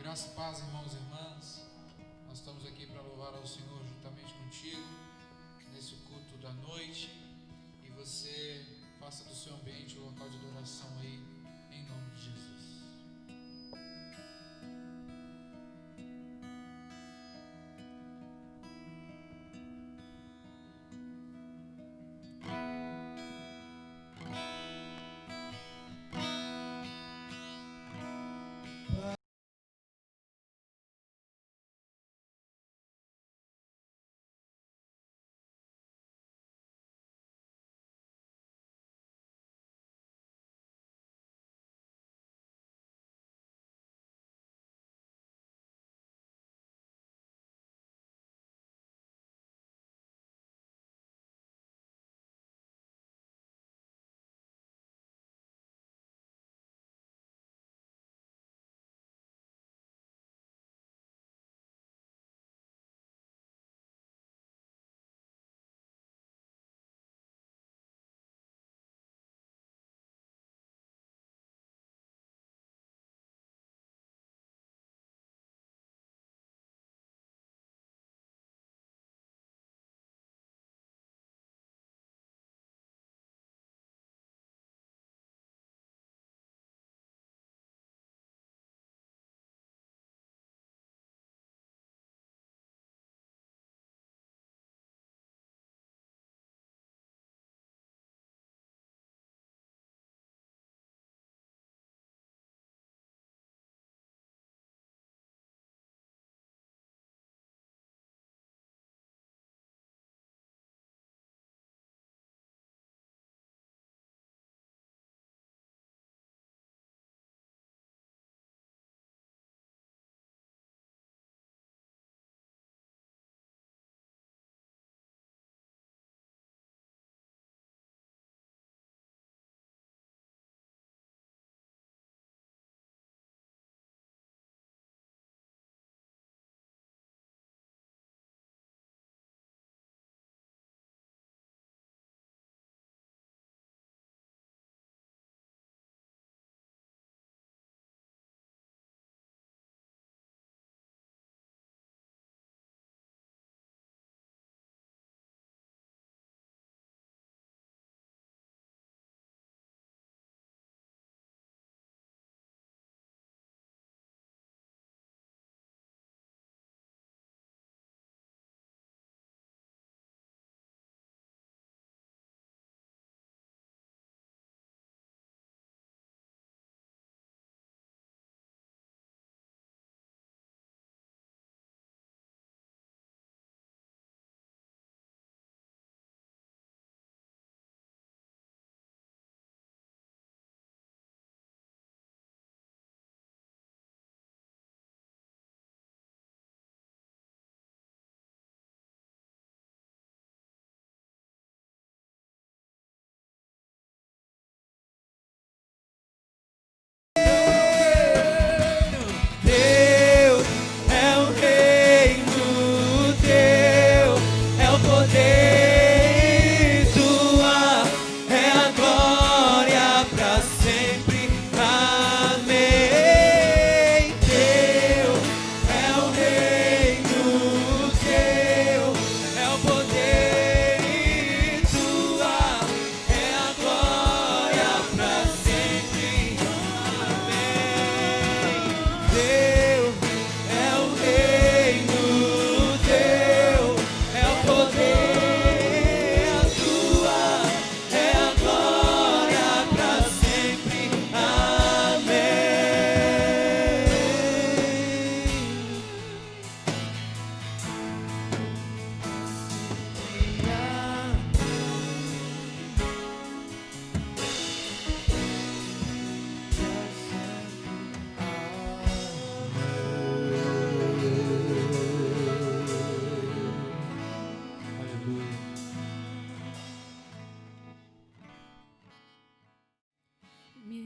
Graça e paz, irmãos e irmãs. Nós estamos aqui para louvar ao Senhor juntamente contigo nesse culto da noite, e você faça do seu ambiente um local de adoração aí, em nome de Jesus.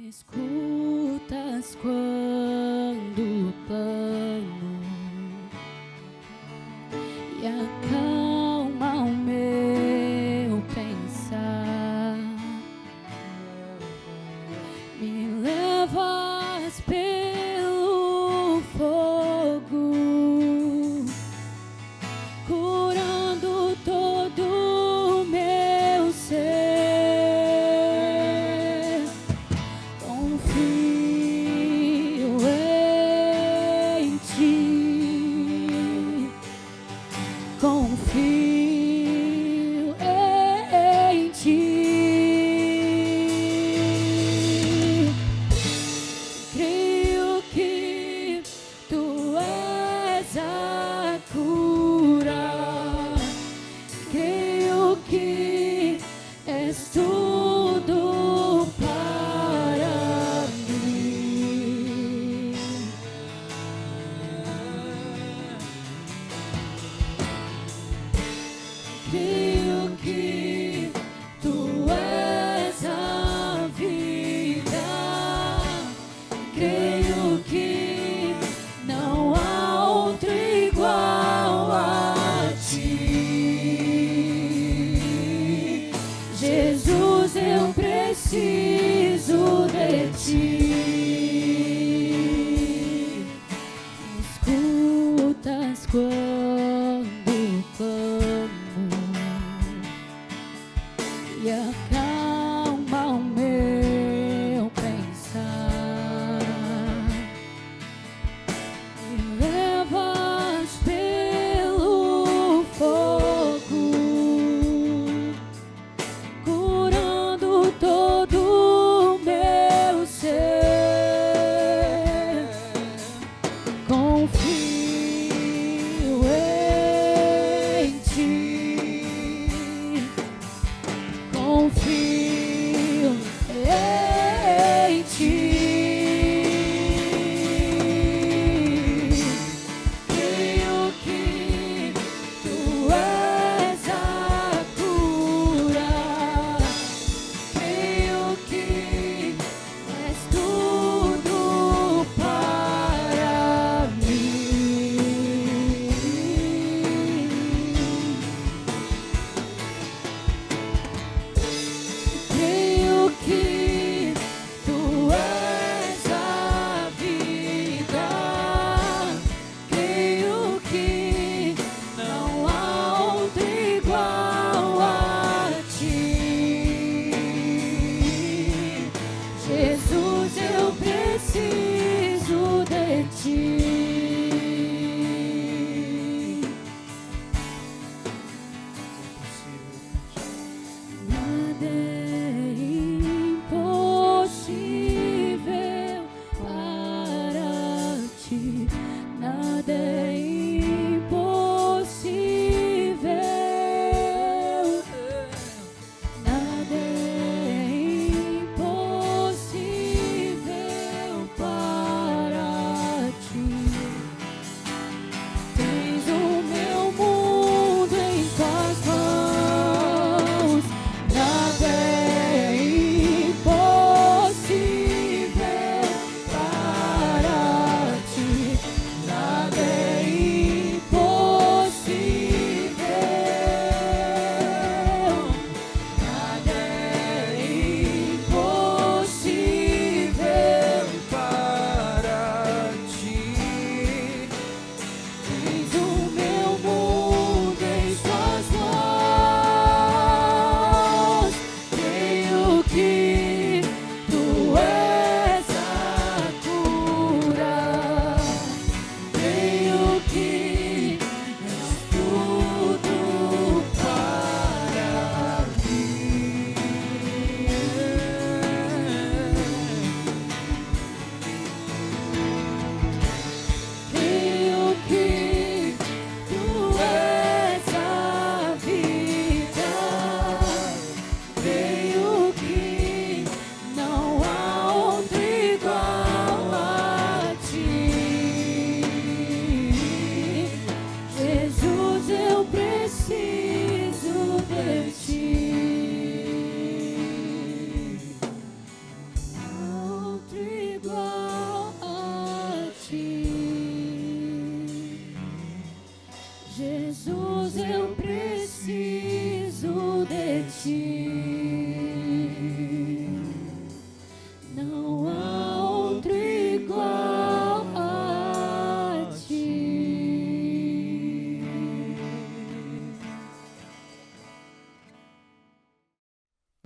Escutas quando clamo e acalma o meu pensar. Me levas pelo fogo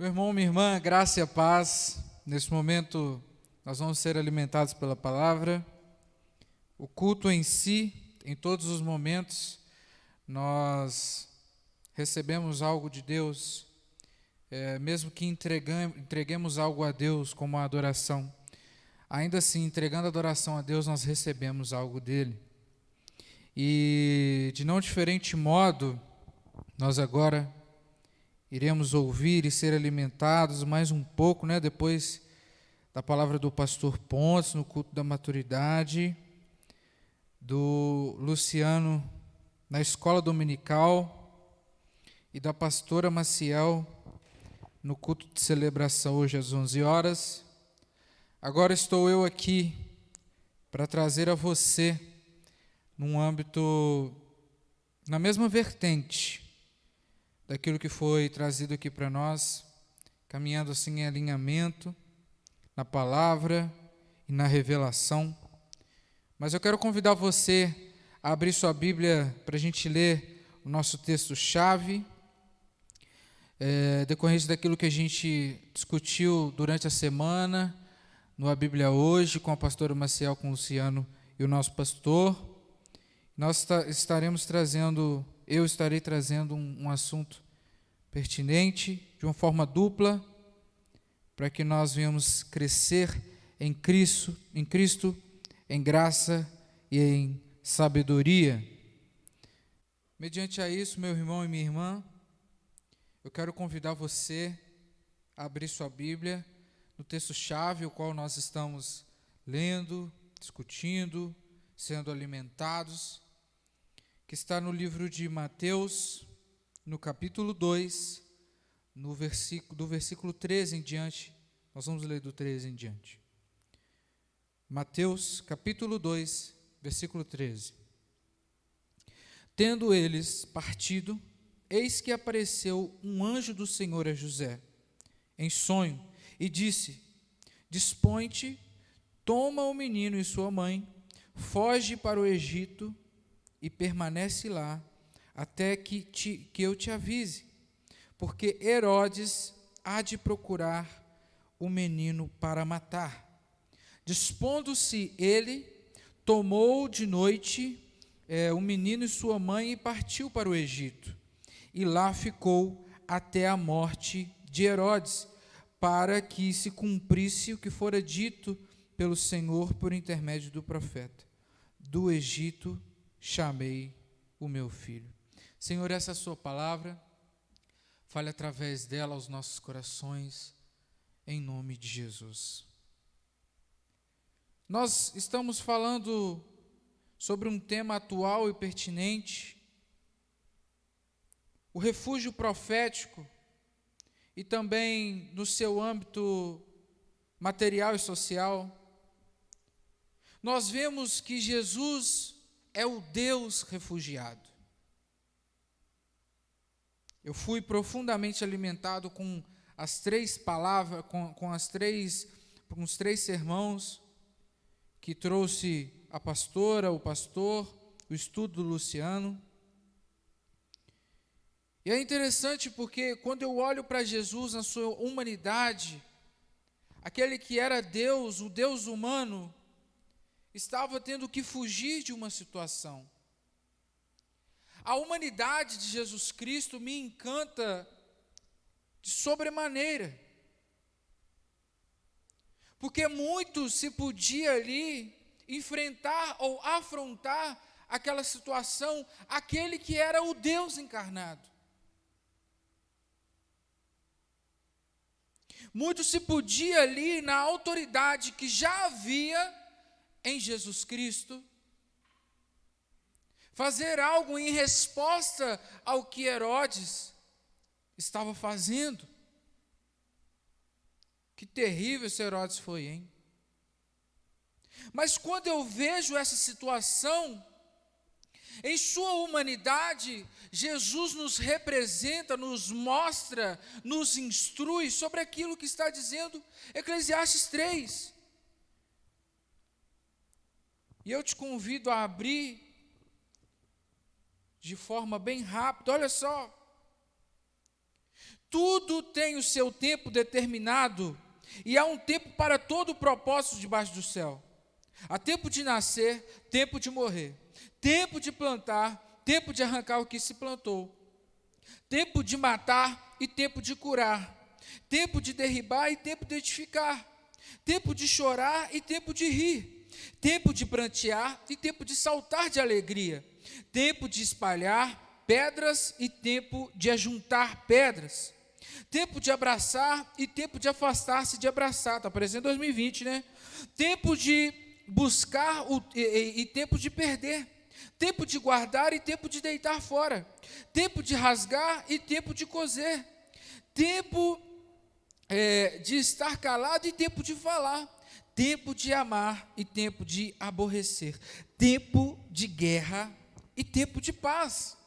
Meu irmão, minha irmã, graça e a paz. Nesse momento, nós vamos ser alimentados pela palavra. O culto em si, em todos os momentos, nós recebemos algo de Deus, mesmo que entreguemos algo a Deus como a adoração. Ainda assim, entregando a adoração a Deus, nós recebemos algo dele. E, de não diferente modo, nós agora iremos ouvir e ser alimentados mais um pouco, depois da palavra do pastor Pontes, no culto da maturidade, do Luciano, na escola dominical, e da pastora Maciel, no culto de celebração, hoje às 11 horas. Agora estou eu aqui para trazer a você, num âmbito, na mesma vertente, daquilo que foi trazido aqui para nós, caminhando assim em alinhamento, na palavra e na revelação. Mas eu quero convidar você a abrir sua Bíblia para a gente ler o nosso texto-chave, decorrente daquilo que a gente discutiu durante a semana, no A Bíblia Hoje, com a pastora Maciel, com o Luciano e o nosso pastor. Nós eu estarei trazendo um assunto pertinente, de uma forma dupla, para que nós venhamos crescer em Cristo, em graça e em sabedoria. Mediante a isso, meu irmão e minha irmã, eu quero convidar você a abrir sua Bíblia no texto-chave, o qual nós estamos lendo, discutindo, sendo alimentados, que está no livro de Mateus, no capítulo 2, do versículo 13 em diante. Nós vamos ler do 13 em diante. Mateus, capítulo 2, versículo 13. Tendo eles partido, eis que apareceu um anjo do Senhor a José, em sonho, e disse: Dispõe-te, toma o menino e sua mãe, foge para o Egito e permanece lá, até que eu te avise, porque Herodes há de procurar o menino para matar. Dispondo-se ele, tomou de noite o menino e sua mãe e partiu para o Egito. E lá ficou até a morte de Herodes, para que se cumprisse o que fora dito pelo Senhor por intermédio do profeta: do Egito chamei o meu filho. Senhor, essa é a sua palavra, fale através dela aos nossos corações, em nome de Jesus. Nós estamos falando sobre um tema atual e pertinente, o refúgio profético, e também no seu âmbito material e social. Nós vemos que Jesus é o Deus refugiado. Eu fui profundamente alimentado com as três palavras, com os três sermãos que trouxe a pastora, o pastor, o estudo do Luciano. E é interessante porque quando eu olho para Jesus na sua humanidade, aquele que era Deus, o Deus humano, estava tendo que fugir de uma situação. A humanidade de Jesus Cristo me encanta de sobremaneira, porque muito se podia ali enfrentar ou afrontar aquela situação, aquele que era o Deus encarnado. Muito se podia ali, na autoridade que já havia em Jesus Cristo, fazer algo em resposta ao que Herodes estava fazendo. Que terrível esse Herodes foi, hein? Mas quando eu vejo essa situação, em sua humanidade, Jesus nos representa, nos mostra, nos instrui sobre aquilo que está dizendo Eclesiastes 3. E eu te convido a abrir de forma bem rápida. Olha só. Tudo tem o seu tempo determinado, e há um tempo para todo o propósito debaixo do céu. Há tempo de nascer, tempo de morrer, tempo de plantar, tempo de arrancar o que se plantou, tempo de matar e tempo de curar, tempo de derribar e tempo de edificar, tempo de chorar e tempo de rir, tempo de prantear e tempo de saltar de alegria, tempo de espalhar pedras e tempo de ajuntar pedras, tempo de abraçar e tempo de afastar-se de abraçar. Está parecendo 2020, né? Tempo de buscar e tempo de perder, tempo de guardar e tempo de deitar fora, tempo de rasgar e tempo de coser, tempo de estar calado e tempo de falar, tempo de amar e tempo de aborrecer, tempo de guerra e tempo de paz.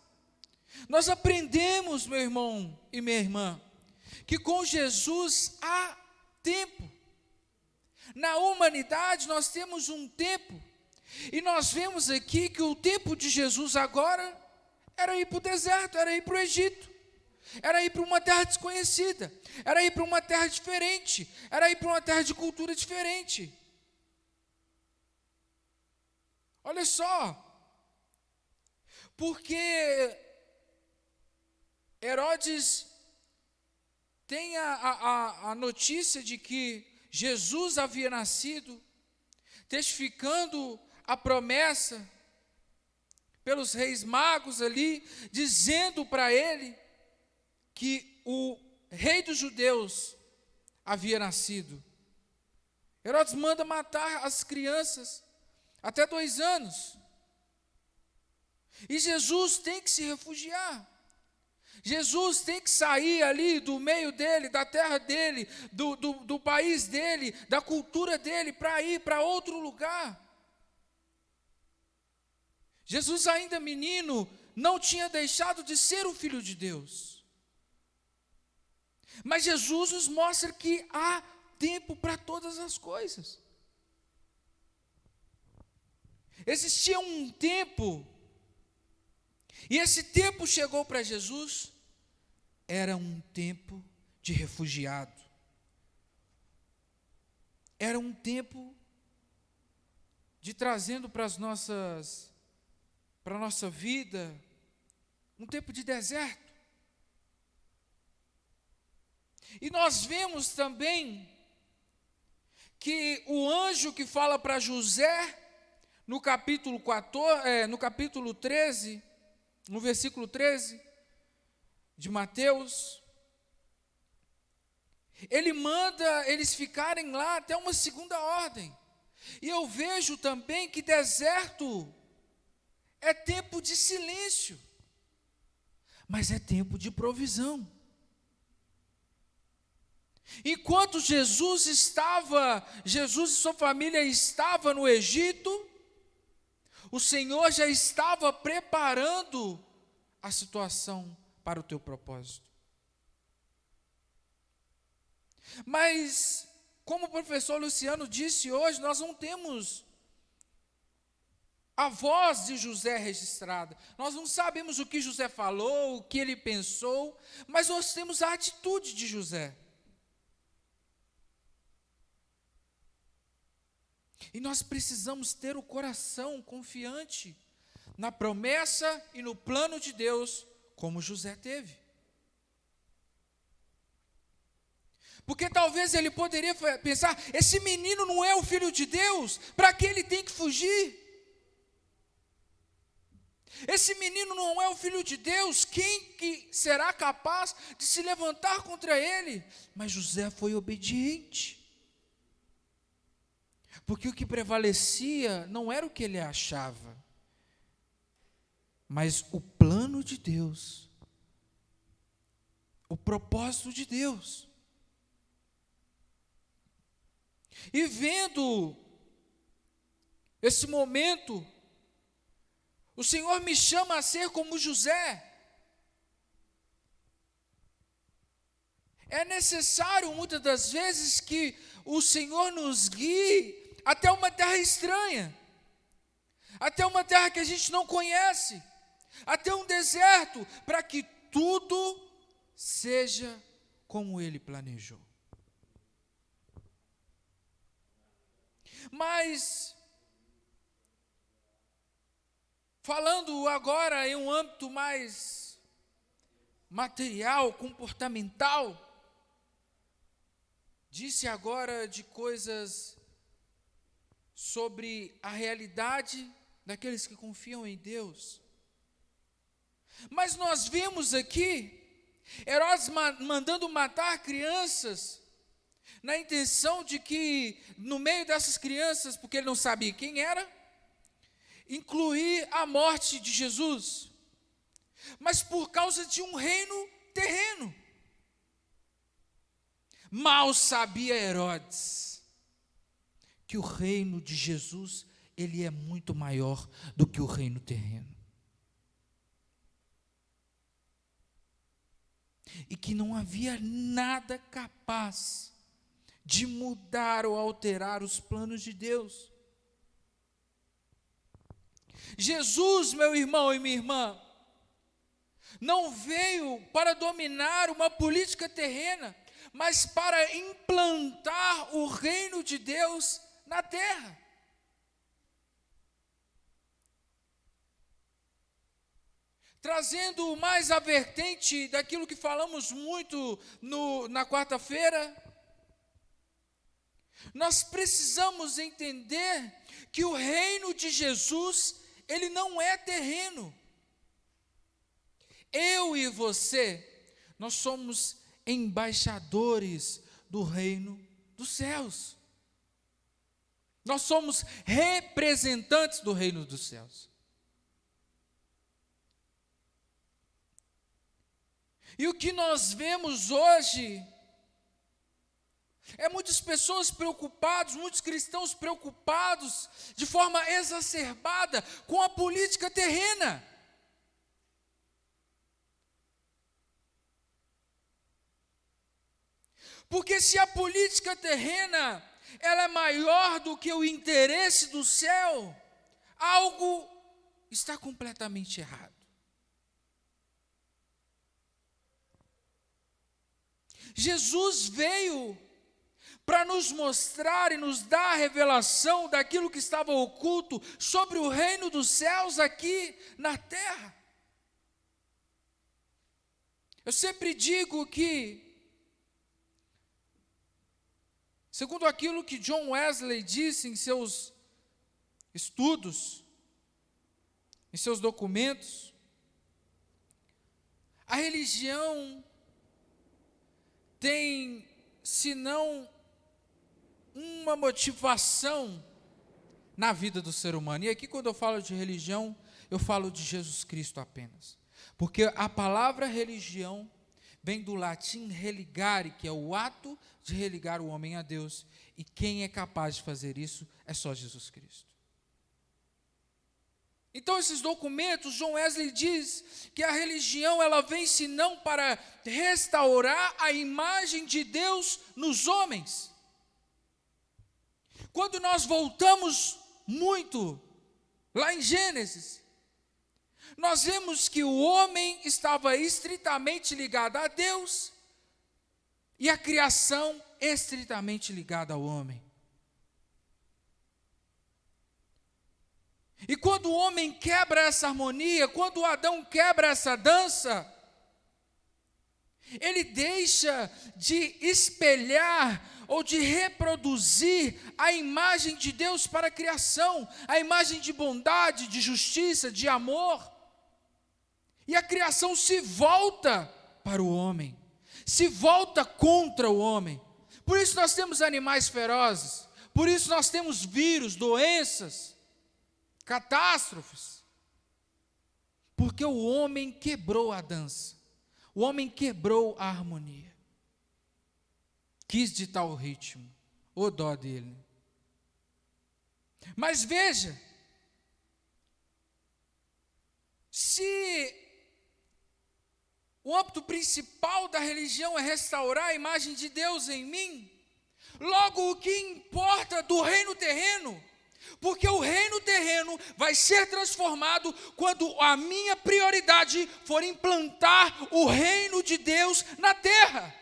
Nós aprendemos, meu irmão e minha irmã, que com Jesus há tempo. Na humanidade nós temos um tempo, e nós vemos aqui que o tempo de Jesus agora era ir para o deserto, era ir para o Egito, era ir para uma terra desconhecida, era ir para uma terra diferente, era ir para uma terra de cultura diferente. Olha só, porque Herodes tem a notícia de que Jesus havia nascido, testificando a promessa pelos reis magos ali, dizendo para ele que o rei dos judeus havia nascido. Herodes manda matar as crianças até 2 anos. E Jesus tem que se refugiar. Jesus tem que sair ali do meio dele, da terra dele, do país dele, da cultura dele, para ir para outro lugar. Jesus, ainda menino, não tinha deixado de ser o Filho de Deus. Mas Jesus nos mostra que há tempo para todas as coisas. Existia um tempo, e esse tempo chegou para Jesus, era um tempo de refugiado. Era um tempo de trazendo para a nossa vida um tempo de deserto. E nós vemos também que o anjo que fala para José, no capítulo 13, no versículo 13 de Mateus, ele manda eles ficarem lá até uma segunda ordem. E eu vejo também que deserto é tempo de silêncio, mas é tempo de provisão. Enquanto Jesus e sua família estava no Egito, o Senhor já estava preparando a situação para o teu propósito. Mas, como o professor Luciano disse hoje, nós não temos a voz de José registrada. Nós não sabemos o que José falou, o que ele pensou, mas nós temos a atitude de José. E nós precisamos ter o coração confiante na promessa e no plano de Deus, como José teve. Porque talvez ele poderia pensar, esse menino não é o filho de Deus, para que ele tem que fugir? Esse menino não é o filho de Deus, quem que será capaz de se levantar contra ele? Mas José foi obediente. Porque o que prevalecia não era o que ele achava, mas o plano de Deus, o propósito de Deus. E vendo esse momento, o Senhor me chama a ser como José. É necessário muitas das vezes que o Senhor nos guie até uma terra estranha, até uma terra que a gente não conhece, até um deserto, para que tudo seja como Ele planejou. Mas, falando agora em um âmbito mais material, comportamental, disse agora de coisas sobre a realidade daqueles que confiam em Deus. Mas nós vemos aqui Herodes mandando matar crianças, na intenção de que, no meio dessas crianças, porque ele não sabia quem era, incluir a morte de Jesus, mas por causa de um reino terreno. Mal sabia Herodes que o reino de Jesus, ele é muito maior do que o reino terreno. E que não havia nada capaz de mudar ou alterar os planos de Deus. Jesus, meu irmão e minha irmã, não veio para dominar uma política terrena, mas para implantar o reino de Deus na terra. Trazendo mais a vertente daquilo que falamos muito na quarta-feira, nós precisamos entender que o reino de Jesus, ele não é terreno. Eu e você, nós somos embaixadores do reino dos céus. Nós somos representantes do reino dos céus. E o que nós vemos hoje é muitas pessoas preocupadas, muitos cristãos preocupados de forma exacerbada com a política terrena. Porque se a política terrena ela é maior do que o interesse do céu, algo está completamente errado. Jesus veio para nos mostrar e nos dar a revelação daquilo que estava oculto sobre o reino dos céus aqui na terra. Eu sempre digo que, segundo aquilo que John Wesley disse em seus estudos, em seus documentos, a religião tem, se não uma motivação na vida do ser humano. E aqui, quando eu falo de religião, eu falo de Jesus Cristo apenas. Porque a palavra religião vem do latim religare, que é o ato de religar o homem a Deus. E quem é capaz de fazer isso é só Jesus Cristo. Então, esses documentos, John Wesley diz que a religião, ela vem senão para restaurar a imagem de Deus nos homens. Quando nós voltamos muito, lá em Gênesis, nós vemos que o homem estava estritamente ligado a Deus e a criação estritamente ligada ao homem. E quando o homem quebra essa harmonia, quando Adão quebra essa dança, ele deixa de espelhar ou de reproduzir a imagem de Deus para a criação, a imagem de bondade, de justiça, de amor. E a criação se volta para o homem, se volta contra o homem. Por isso nós temos animais ferozes, por isso nós temos vírus, doenças, catástrofes. Porque o homem quebrou a dança, o homem quebrou a harmonia, quis ditar o ritmo, o dó dele. Mas veja, se o âmbito principal da religião é restaurar a imagem de Deus em mim, logo o que importa do reino terreno, porque o reino terreno vai ser transformado quando a minha prioridade for implantar o reino de Deus na terra.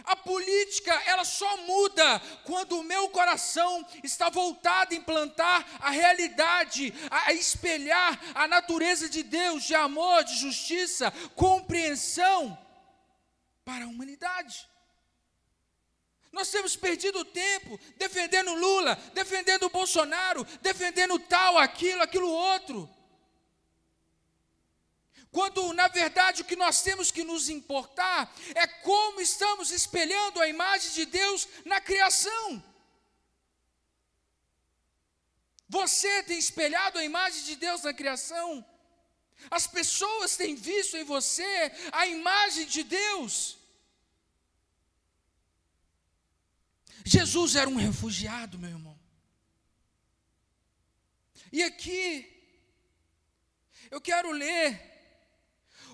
A política, ela só muda quando o meu coração está voltado a implantar a realidade, a espelhar a natureza de Deus, de amor, de justiça, compreensão para a humanidade. Nós temos perdido tempo defendendo Lula, defendendo Bolsonaro, defendendo tal, aquilo outro. Quando, na verdade, o que nós temos que nos importar é como estamos espelhando a imagem de Deus na criação. Você tem espelhado a imagem de Deus na criação? As pessoas têm visto em você a imagem de Deus? Jesus era um refugiado, meu irmão. E aqui, eu quero ler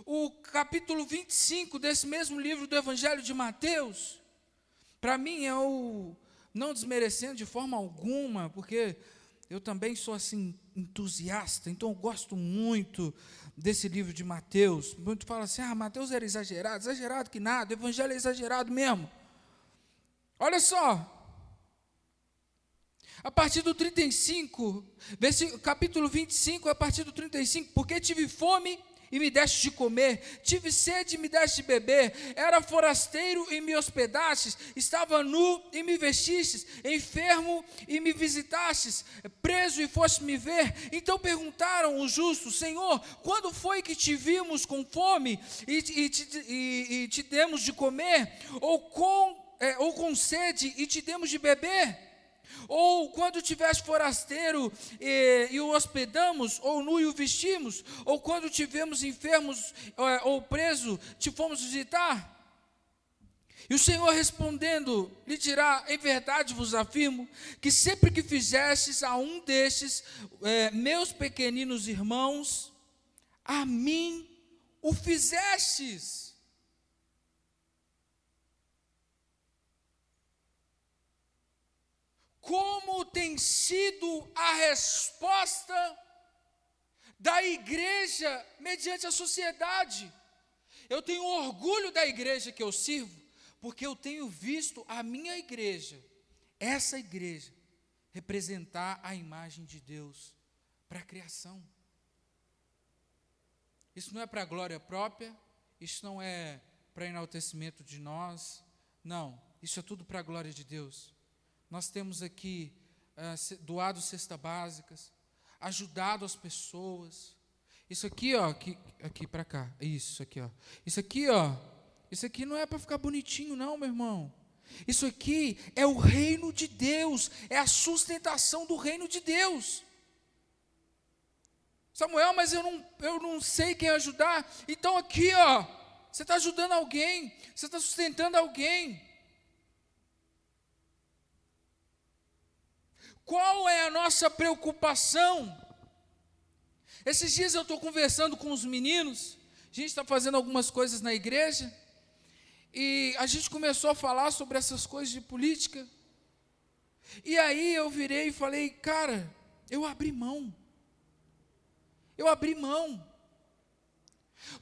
o capítulo 25 desse mesmo livro do Evangelho de Mateus. Para mim é não desmerecendo de forma alguma, porque eu também sou assim entusiasta, então eu gosto muito desse livro de Mateus. Muito fala assim, Mateus era exagerado que nada, o Evangelho é exagerado mesmo. Olha só, a partir do 35, capítulo 25, a partir do 35, porque tive fome e me deste de comer, tive sede e me deste de beber, era forasteiro e me hospedastes, estava nu e me vestistes, enfermo e me visitastes, preso e foste me ver. Então perguntaram os justos, Senhor, quando foi que te vimos com fome e te demos de comer, ou com sede e te demos de beber? Ou quando tiveste forasteiro e o hospedamos, ou nu e o vestimos? Ou quando tivemos enfermos ou preso, te fomos visitar? E o Senhor respondendo, lhe dirá, em verdade vos afirmo, que sempre que fizestes a um destes meus pequeninos irmãos, a mim o fizestes. Como tem sido a resposta da igreja mediante a sociedade? Eu tenho orgulho da igreja que eu sirvo, porque eu tenho visto a minha igreja, essa igreja, representar a imagem de Deus para a criação. Isso não é para a glória própria, isso não é para enaltecimento de nós, não, isso é tudo para a glória de Deus. Nós temos aqui doado cestas básicas, ajudado as pessoas. Isso aqui, ó, aqui para cá, isso aqui, ó. Isso aqui, ó, isso aqui não é para ficar bonitinho, não, meu irmão. Isso aqui é o reino de Deus, é a sustentação do reino de Deus. Samuel, mas eu não sei quem ajudar. Então aqui, ó, você está ajudando alguém, você está sustentando alguém. Qual é a nossa preocupação? Esses dias eu estou conversando com os meninos, a gente está fazendo algumas coisas na igreja, e a gente começou a falar sobre essas coisas de política, e aí eu virei e falei, cara, eu abri mão,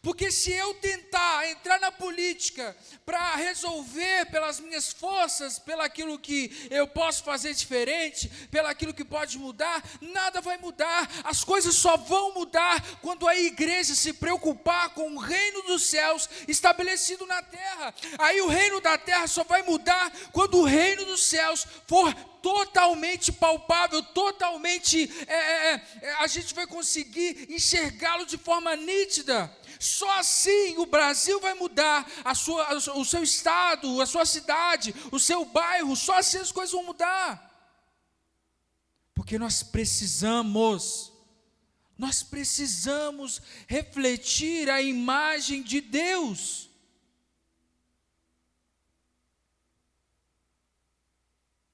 porque se eu tentar entrar na política para resolver pelas minhas forças, pelaquilo que eu posso fazer diferente, pelaquilo que pode mudar, nada vai mudar. As coisas só vão mudar quando a igreja se preocupar com o reino dos céus estabelecido na terra. Aí o reino da terra só vai mudar quando o reino dos céus for totalmente palpável, totalmente, a gente vai conseguir enxergá-lo de forma nítida. Só assim o Brasil vai mudar, o seu estado, a sua cidade, o seu bairro, só assim as coisas vão mudar. Porque nós precisamos refletir a imagem de Deus.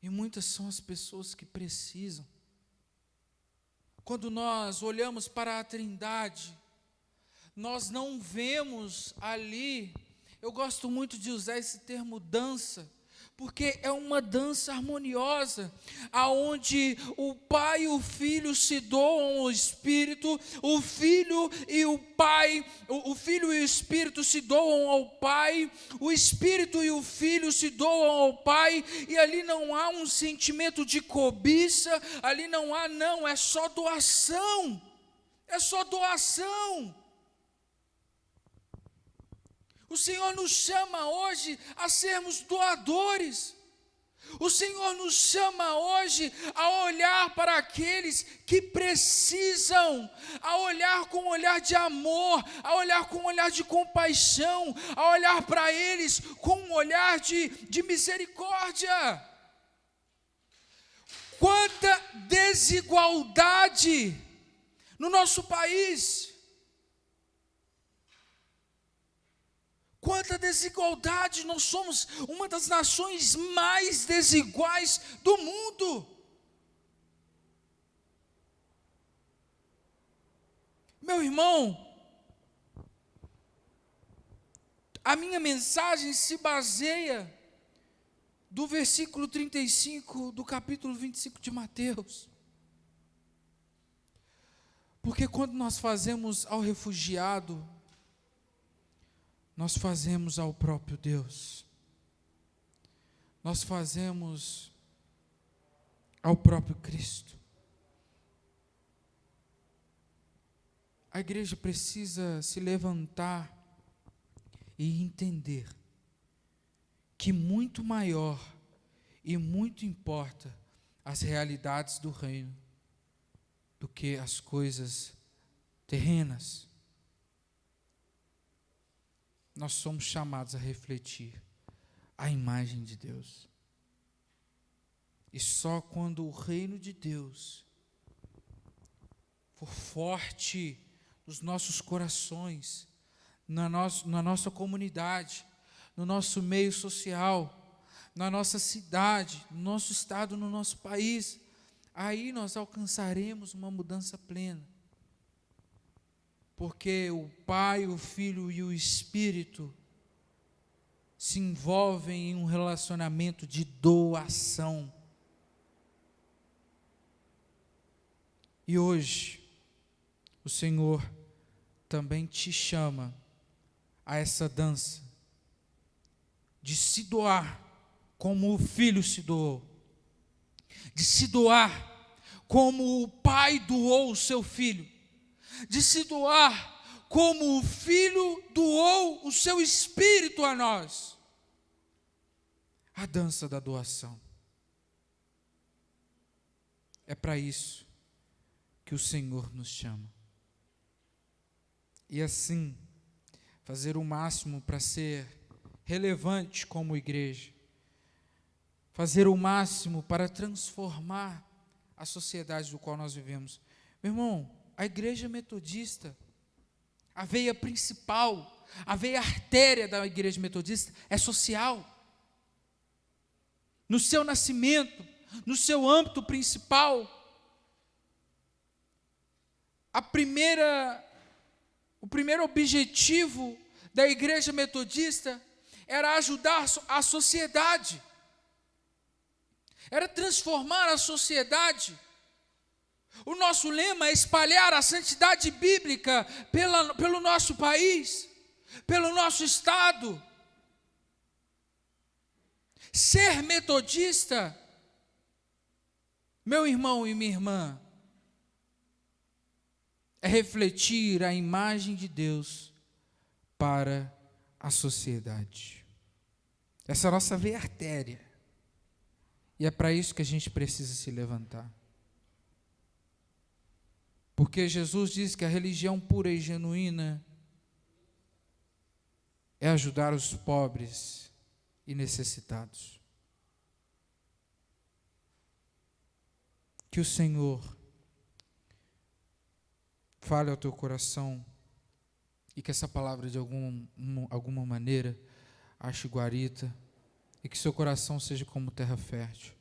E muitas são as pessoas que precisam. Quando nós olhamos para a Trindade, nós não vemos ali, eu gosto muito de usar esse termo dança, porque é uma dança harmoniosa, aonde o Pai e o Filho se doam ao Espírito, o Filho e o Pai, o Filho e o Espírito se doam ao Pai, o Espírito e o Filho se doam ao Pai, e ali não há um sentimento de cobiça, ali não há, não, é só doação, O Senhor nos chama hoje a sermos doadores. O Senhor nos chama hoje a olhar para aqueles que precisam, a olhar com um olhar de amor, a olhar com um olhar de compaixão, a olhar para eles com um olhar de misericórdia. Quanta desigualdade no nosso país! Quanta desigualdade, nós somos uma das nações mais desiguais do mundo. Meu irmão, a minha mensagem se baseia do versículo 35 do capítulo 25 de Mateus. Porque quando nós fazemos ao refugiado, nós fazemos ao próprio Deus, nós fazemos ao próprio Cristo. A igreja precisa se levantar e entender que muito maior e muito importa as realidades do reino do que as coisas terrenas. Nós somos chamados a refletir a imagem de Deus. E só quando o reino de Deus for forte nos nossos corações, na nossa comunidade, no nosso meio social, na nossa cidade, no nosso estado, no nosso país, aí nós alcançaremos uma mudança plena. Porque o Pai, o Filho e o Espírito se envolvem em um relacionamento de doação. E hoje, o Senhor também te chama a essa dança, de se doar como o filho se doou, de se doar como o pai doou o seu filho, de se doar como o filho doou o seu espírito a nós. A dança da doação. É para isso que o Senhor nos chama. E assim, fazer o máximo para ser relevante como igreja. Fazer o máximo para transformar a sociedade do qual nós vivemos. Meu irmão, a igreja metodista, a veia principal, a veia artéria da igreja metodista é social. No seu nascimento, no seu âmbito principal, o primeiro objetivo da igreja metodista era ajudar a sociedade, era transformar a sociedade. O nosso lema é espalhar a santidade bíblica pelo nosso país, pelo nosso estado. Ser metodista, meu irmão e minha irmã, é refletir a imagem de Deus para a sociedade. Essa é a nossa veia artéria. E é para isso que a gente precisa se levantar. Porque Jesus diz que a religião pura e genuína é ajudar os pobres e necessitados. Que o Senhor fale ao teu coração e que essa palavra de alguma maneira ache guarita e que seu coração seja como terra fértil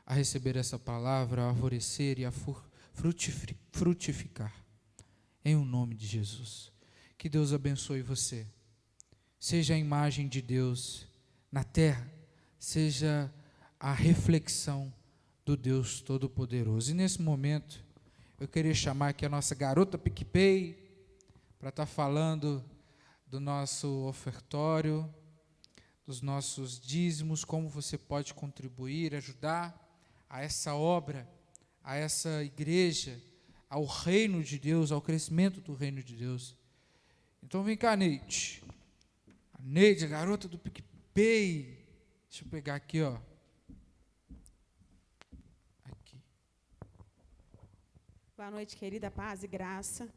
a receber essa palavra, a arvorecer e a frutificar em o nome de Jesus. Que Deus abençoe você. Seja a imagem de Deus na terra, seja a reflexão do Deus Todo-Poderoso. E nesse momento, eu queria chamar aqui a nossa garota PicPay para estar falando do nosso ofertório, dos nossos dízimos, como você pode contribuir, ajudar a essa obra, a essa igreja, ao reino de Deus, ao crescimento do reino de Deus. Então vem cá, Neide. A Neide, a garota do PicPay. Deixa eu pegar aqui, ó. Aqui. Boa noite, querida, paz e graça.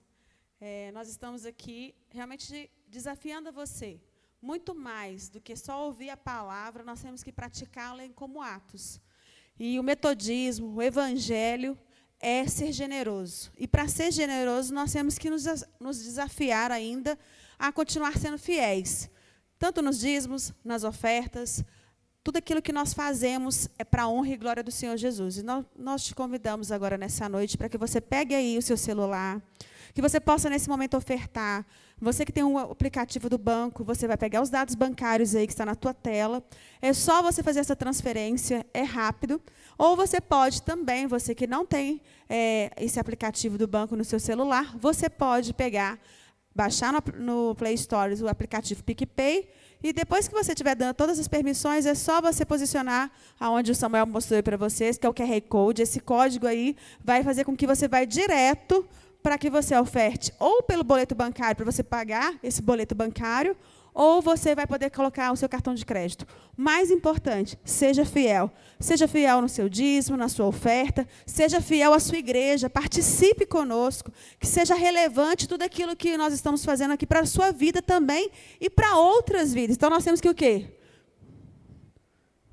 Nós estamos aqui realmente desafiando a você. Muito mais do que só ouvir a palavra, nós temos que praticá-la como atos. E o metodismo, o evangelho, é ser generoso. E para ser generoso, nós temos que nos desafiar ainda a continuar sendo fiéis. Tanto nos dízimos, nas ofertas, tudo aquilo que nós fazemos é para a honra e glória do Senhor Jesus. E nós te convidamos agora nessa noite para que você pegue aí o seu celular, que você possa nesse momento ofertar. Você que tem um aplicativo do banco, você vai pegar os dados bancários aí que está na tua tela. É só você fazer essa transferência, é rápido. Ou você pode também, você que não tem esse aplicativo do banco no seu celular, você pode baixar no Play Store o aplicativo PicPay, e depois que você estiver dando todas as permissões, é só você posicionar aonde o Samuel mostrou para vocês, que é o QR Code. Esse código aí vai fazer com que você vá direto para que você oferte ou pelo boleto bancário, para você pagar esse boleto bancário, ou você vai poder colocar o seu cartão de crédito. Mais importante, seja fiel. Seja fiel no seu dízimo, na sua oferta, seja fiel à sua igreja, participe conosco, que seja relevante tudo aquilo que nós estamos fazendo aqui para a sua vida também e para outras vidas. Então, nós temos que o quê?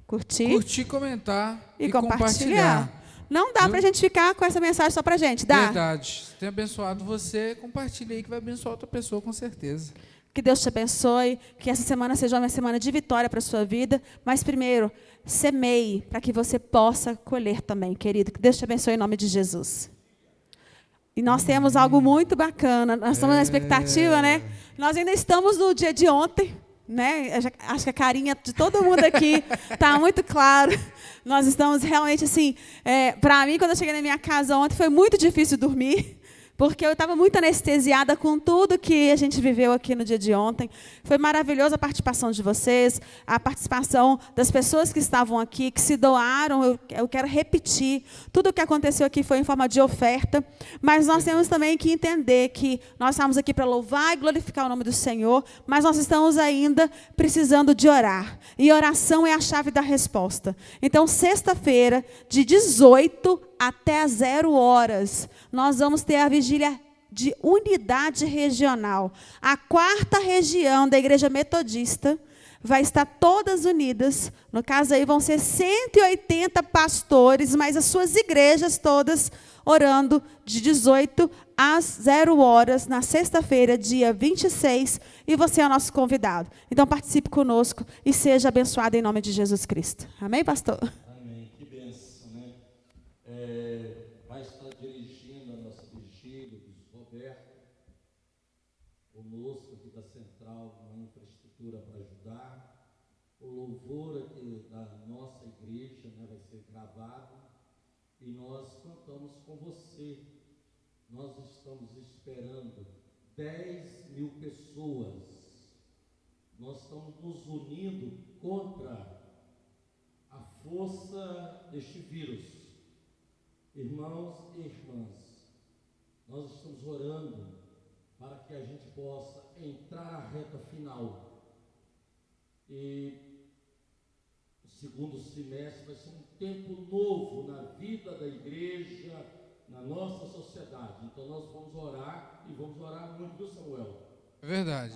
Curtir, comentar e compartilhar. Não dá para a gente ficar com essa mensagem só para a gente, dá? Verdade. Se tem abençoado você, compartilha aí que vai abençoar outra pessoa, com certeza. Que Deus te abençoe, que essa semana seja uma semana de vitória para a sua vida, mas primeiro, semeie para que você possa colher também, querido. Que Deus te abençoe em nome de Jesus. E nós temos algo muito bacana, nós estamos na expectativa, né? Nós ainda estamos no dia de ontem, né? Acho que a carinha de todo mundo aqui está muito claro. Nós estamos realmente assim, para mim, quando eu cheguei na minha casa ontem, foi muito difícil dormir, porque eu estava muito anestesiada com tudo que a gente viveu aqui no dia de ontem. Foi maravilhosa a participação de vocês, a participação das pessoas que estavam aqui, que se doaram. Eu quero repetir, tudo o que aconteceu aqui foi em forma de oferta, mas nós temos também que entender que nós estamos aqui para louvar e glorificar o nome do Senhor, mas nós estamos ainda precisando de orar, e oração é a chave da resposta. Então, sexta-feira, de 18 até as 0 horas, nós vamos ter a vigília de unidade regional. A 4ª região da Igreja Metodista vai estar todas unidas. No caso aí vão ser 180 pastores, mas as suas igrejas todas orando de 18 às 0 horas, na sexta-feira, dia 26, e você é o nosso convidado. Então participe conosco e seja abençoado em nome de Jesus Cristo. Amém, pastor? Amém. Que bênção, né? Vai estar dirigindo a nossa vigília, o Roberto, conosco aqui da Central, uma infraestrutura para ajudar. O louvor aqui da nossa igreja, né, vai ser gravado. E nós contamos com você. Nós estamos esperando 10.000 pessoas. Nós estamos nos unindo contra a força deste vírus. Irmãos e irmãs, nós estamos orando para que a gente possa entrar na reta final. E o segundo semestre vai ser um tempo novo na vida da igreja, na nossa sociedade. Então nós vamos orar, e vamos orar muito, viu, Samuel? É verdade.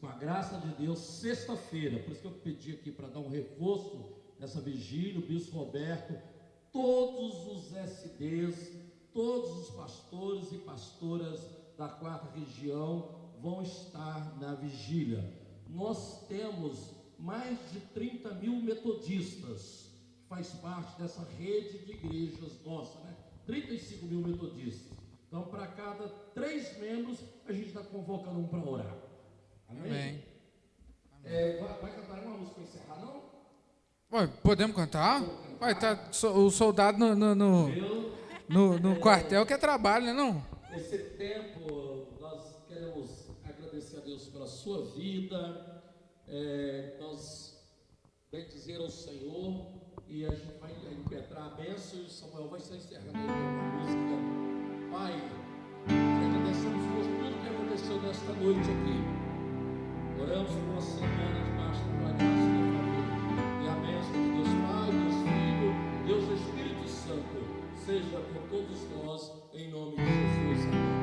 Com a graça de Deus, sexta-feira, por isso que eu pedi aqui para dar um reforço nessa vigília, o bispo Roberto, todos os SDs, todos os pastores e pastoras da 4ª região vão estar na vigília. Nós temos mais de 30.000 metodistas, que faz parte dessa rede de igrejas nossa, né? 35.000 metodistas. Então, para cada 3 membros, a gente está convocando um para orar. Amém? Vai cantar uma música para encerrar, não? Ué, podemos cantar? Vai, tá o soldado no quartel que é trabalho, né, não? Nesse tempo, nós queremos agradecer a Deus pela sua vida, nós bendizer ao Senhor, e a gente vai impetrar a bênção, e o Samuel vai estar encerrando aí com uma música. Pai, agradecemos por tudo que aconteceu nesta noite aqui. Oramos por uma semana debaixo da tua graça e da favor. E a bênção de Deus Pai, Deus Filho, Deus Espírito Santo, seja com todos nós, em nome de Jesus. Amém.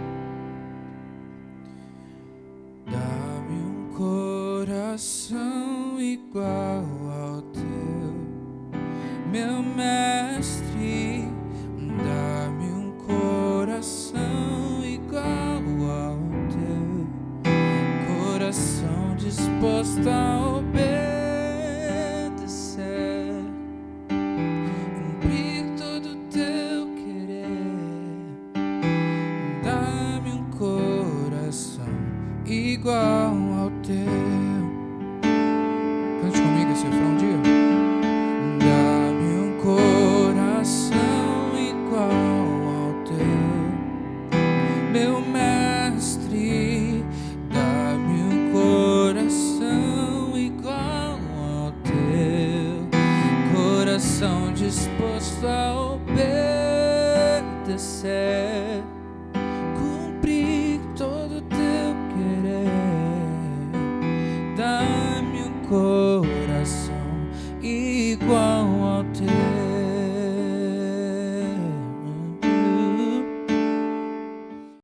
Dá-me um coração igual ao teu, meu mestre. Dá-me um coração igual ao teu, coração disposto a obedecer, cumprir todo o teu querer. Dá-me um coração igual ao teu. Cante comigo esse refrão, diga. Dá-me um coração igual ao teu, meu mestre. Dá-me um coração igual ao teu, coração disposto a obedecer.